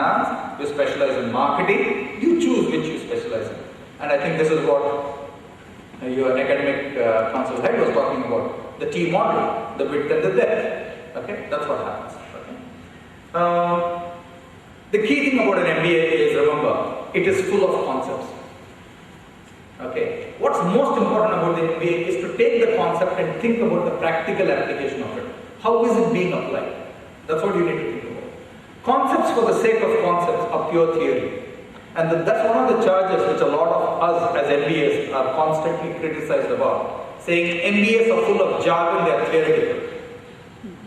finance, you specialize in marketing, you choose which you specialize in. And I think this is what your academic council head was talking about, the T model, the width and the depth. Okay, that's what happens. Okay. The key thing about an MBA is, remember, it is full of concepts. Okay. What's most important about the MBA is to take the concept and think about the practical application of it. How is it being applied? That's what you need to think about. Concepts for the sake of concepts are pure theory. And that's one of the charges which a lot of us as MBAs are constantly criticized about. Saying MBAs are full of jargon, they are theoretical.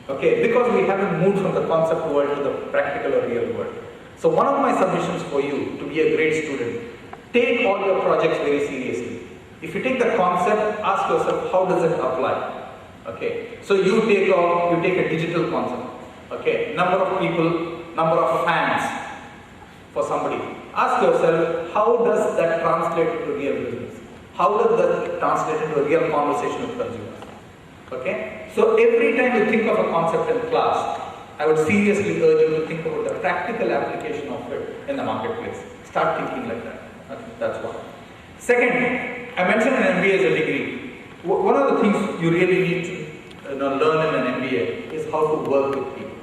Okay, because we haven't moved from the concept world to the practical or real world. So one of my submissions for you to be a great student, take all your projects very seriously. If you take the concept, ask yourself, how does it apply? Okay, so you take a digital concept. Okay, number of people, number of fans for somebody. Ask yourself, how does that translate into real business? How does that translate into a real conversation with consumers? Okay, so every time you think of a concept in class, I would seriously urge you to think about the practical application of it in the marketplace. Start thinking like that. Okay, that's one. Second, I mentioned an MBA as a degree. One of the things you really need to learn in an MBA is how to work with people.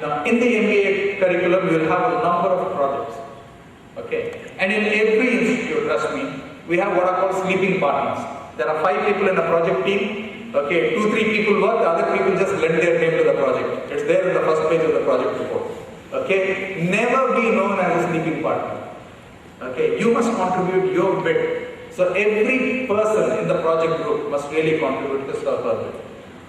Now, in the MBA curriculum, you will have a number of projects. Okay, and in every institute, trust me, we have what are called sleeping partners. There are 5 people in a project team. Okay, 2-3 people work, the other people just lend their name to the project. It's there in the first page of the project report. Okay, never be known as a sleeping partner. Okay, you must contribute your bit. So every person in the project group must really contribute his or her bit.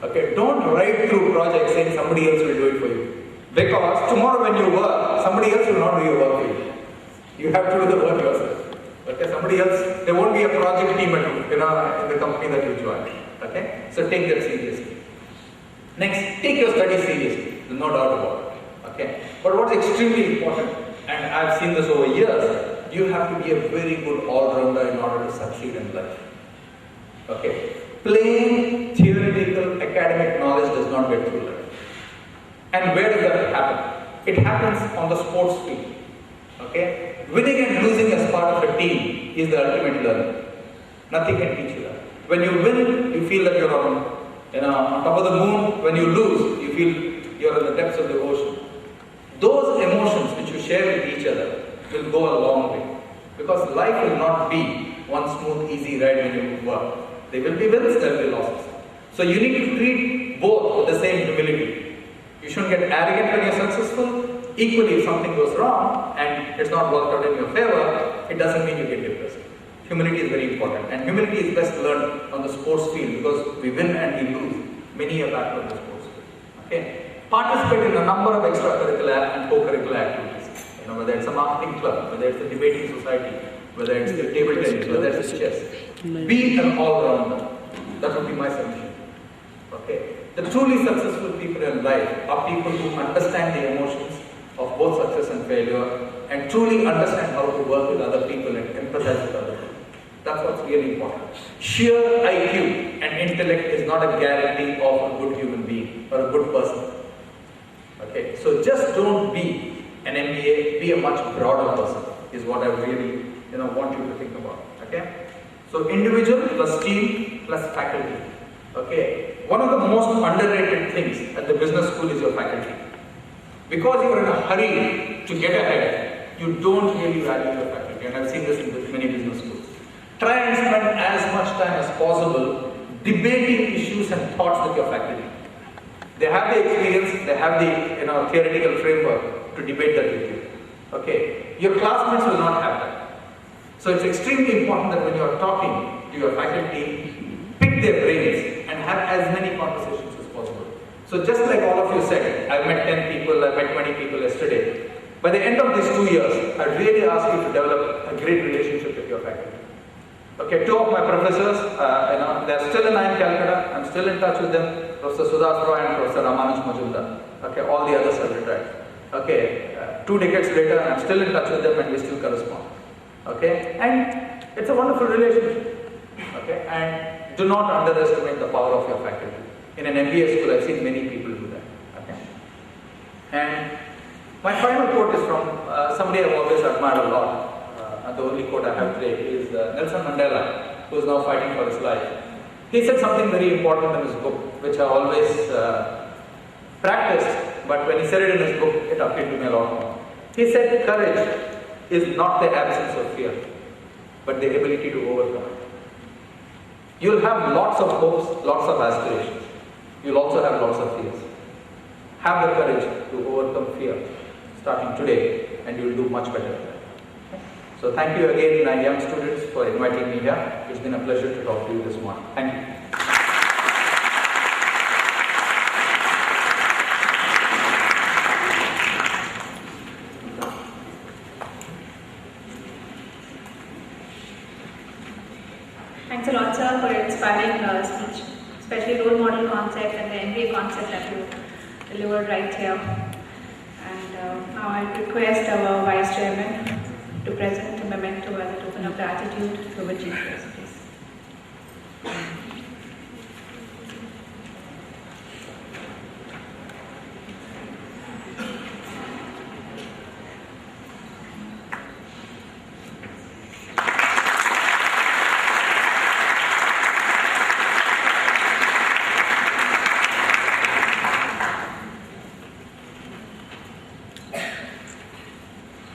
Okay, don't write through projects saying somebody else will do it for you. Because tomorrow when you work, somebody else will not do your work for you. You have to do the work yourself. Okay, somebody else, there won't be a project team in the company that you join. Okay, so take that seriously. Next, take your studies seriously. There's no doubt about it. Okay, but what's extremely important, and I've seen this over years, you have to be a very good all-rounder in order to succeed in life. Okay, plain theoretical academic knowledge does not get through life. And where does that happen? It happens on the sports field. Okay, winning and losing as part of a team is the ultimate learning. Nothing can teach you that. When you win, you feel that you're on top of the moon. When you lose, you feel you're in the depths of the ocean. Those emotions which you share with each other will go a long way. Because life will not be one smooth, easy ride when you work. There will be wins, there will be losses. So you need to treat both with the same humility. You shouldn't get arrogant when you're successful. Equally, if something goes wrong and it's not worked out in your favor, it doesn't mean you get depressed. Humility is very important, and humility is best learned on the sports field because we win and we lose. Many are back on the sports field. Okay, participate in a number of extracurricular and co-curricular activities. Whether it's a marketing club, whether it's a debating society, whether it's the table tennis, whether it's chess. Be an all-rounder. That would be my suggestion. Okay, the truly successful people in life are people who understand the emotions of both success and failure, and truly understand how to work with other people and empathize with other people. That's what's really important. Sheer IQ and intellect is not a guarantee of a good human being or a good person. Okay, so just don't be an MBA, be a much broader person is what I really want you to think about. Okay, so individual plus team plus faculty. Okay, one of the most underrated things at the business school is your faculty. Because you are in a hurry to get ahead, you don't really value your faculty, and I've seen this in many business schools. Try and spend as much time as possible debating issues and thoughts with your faculty. They have the experience, they have the theoretical framework to debate that with you. Okay, your classmates will not have that. So it's extremely important that when you are talking to your faculty, pick their brains and have as many conversations as possible. So just like all of you said, I met 10 people, I met 20 people yesterday. By the end of these 2 years, I really ask you to develop a great relationship with your faculty. Okay, 2 of my professors, they're still in IIM Calcutta. I'm still in touch with them, Professor Sudhas Roy and Professor Ramanuj Majumdar. Okay, all the others have retired. Okay, 2 decades later, I'm still in touch with them and we still correspond. Okay, and it's a wonderful relationship. Okay, and do not underestimate the power of your faculty. In an MBA school, I've seen many people do that. Okay, and my final quote is from somebody I've always admired a lot. And the only quote I have today is Nelson Mandela, who is now fighting for his life. He said something very important in his book, which I always practiced, but when he said it in his book, it appealed to me a lot more. He said, courage is not the absence of fear, but the ability to overcome it. You'll have lots of hopes, lots of aspirations. You'll also have lots of fears. Have the courage to overcome fear, starting today, and you'll do much better. So thank you again, young students, for inviting me here. It's been a pleasure to talk to you this morning. Thank you. Thanks a lot, sir, for your inspiring speech, especially role model concept and the MBA concept that you delivered right here. And now I request our Vice Chairman to present a memento as a token of gratitude to our Chief Guest, please.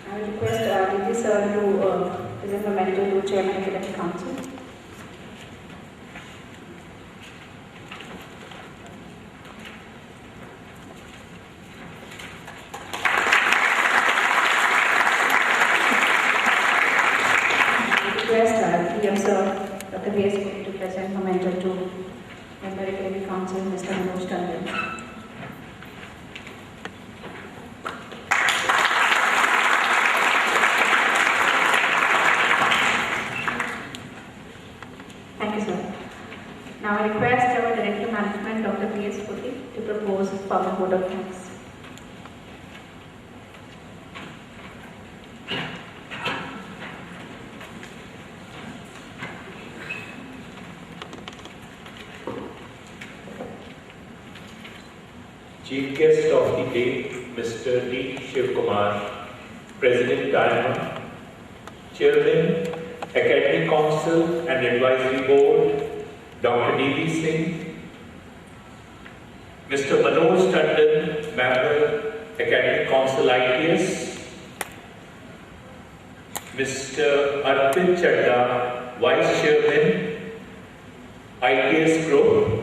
I request DG sir to present a memento to Chairman Academic Council. I request DM sir, Dr. V.S. to present memento to Member Academic Council, Mr. Manoj Tandon. Thank you, sir. Now I request our Director Management, Dr. P.S. Putti, to propose a formal vote of thanks. Chief Guest of the Day, Mr. D. Shivkumar, President Diamond, Chairman, Academic Council and Advisory Board, Dr. D.V. Singh, Mr. Manoj Tandon, Member, Academic Council ITS, Mr. Arpit Chadda, Vice Chairman, ITS Group,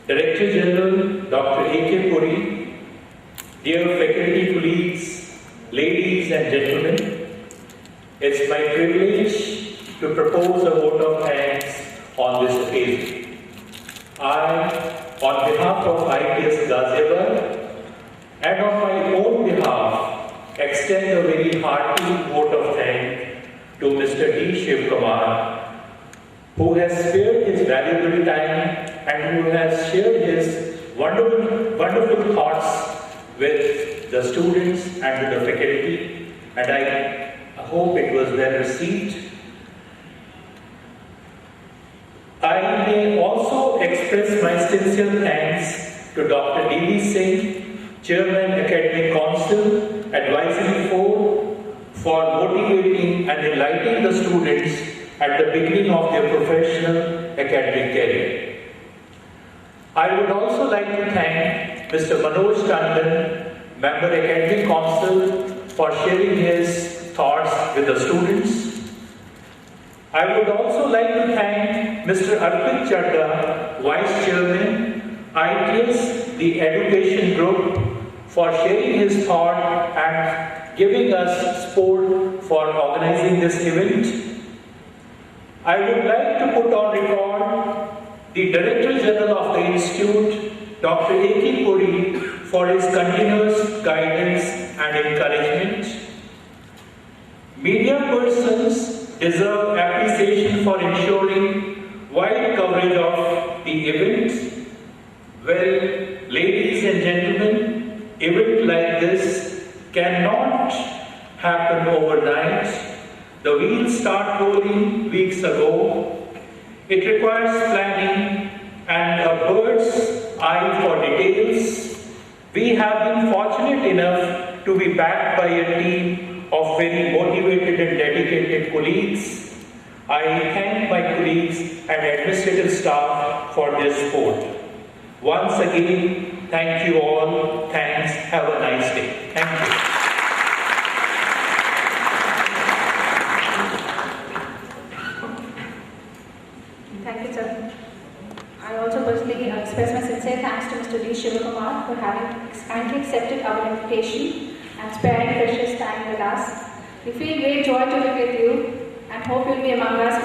Director General, Dr. A.K. Puri, dear faculty colleagues, ladies and gentlemen, it's my privilege to propose a vote of thanks on this occasion. I, on behalf of ITS Ghaziabad and on my own behalf, extend a very hearty vote of thanks to Mr. D. Shivkumar, who has spared his valuable time and who has shared his wonderful thoughts with the students and with the faculty, and I hope it was well received. I may also express my sincere thanks to Dr. D.V. Singh, Chairman Academic Council, Advisory Board, for motivating and enlightening the students at the beginning of their professional academic career. I would also like to thank Mr. Manoj Tandon, Member Academic Council, for sharing his thoughts with the students. I would also like to thank Mr. Arpit Chadda, Vice Chairman, ITS, the Education Group, for sharing his thought and giving us support for organizing this event. I would like to put on record the Director General of the Institute, Dr. A.K. Puri, for his continuous guidance and encouragement. Media persons deserve appreciation for ensuring wide coverage of the event. Well, ladies and gentlemen, event like this cannot happen overnight. The wheels start rolling weeks ago. It requires planning and a bird's eye for details. We have been fortunate enough to be backed by a team of very motivated and dedicated colleagues. I thank my colleagues and administrative staff for their support. Once again, thank you all. Thanks. Have a nice day. Thank you. Thank you, sir. I also personally express my sincere thanks to Mr. D. Shivakumar for having kindly accepted our invitation and sparing precious time with us. We feel great joy to be with you and hope you'll be among us.